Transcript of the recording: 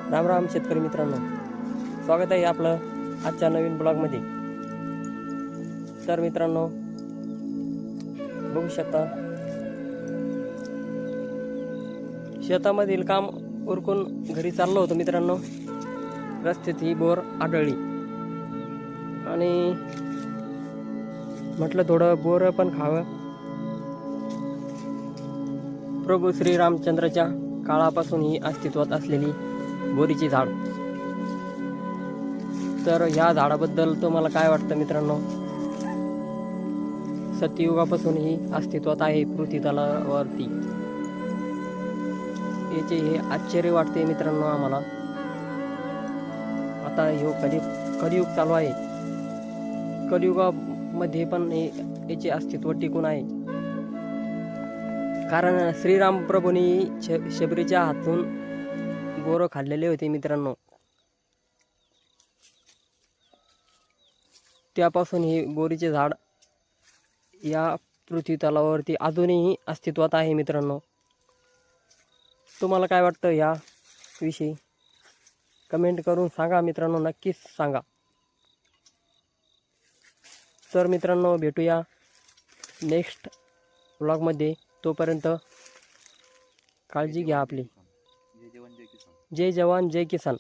राम राम शेतकरी मित्रांनो, स्वागत आहे आपलं आजच्या नवीन ब्लॉगमध्ये। तर मित्रांनो, बघू शकता शेतामधील काम उरकून घरी चाललो होतो मित्रांनो। रस्त्यात ही बोर आढळली आणि म्हटलं थोडं बोर पण खावं। प्रभू श्री रामचंद्राच्या काळापासून ही अस्तित्वात असलेली बोरीची झाड। तर ह्या झाडाबद्दल तुम्हाला काय वाटतं मित्रांनो? सत्ययुगापासून ही अस्तित्वात आहे पृथ्वी तलावरती। याचे हे आश्चर्य वाटते मित्रांनो आम्हाला। आता ह्यो कलियुग चालू आहे, कलियुगामध्ये पण याचे अस्तित्व टिकून आहे। कारण श्रीराम प्रभूंनी शबरीच्या हातून बोरं खाल्लेले होते मित्रांनो। त्यापासून हे बोरीचे झाड या पृथ्वी तलावावरती अजूनही अस्तित्वात आहे मित्रांनो। तुम्हाला काय वाटतं या विषयी? कमेंट करून सांगा मित्रांनो, नक्कीच सांगा। तर मित्रांनो, भेटूया नेक्स्ट व्लॉगमध्ये। तोपर्यंत काळजी घ्या आपली। जय जवान जय किसान।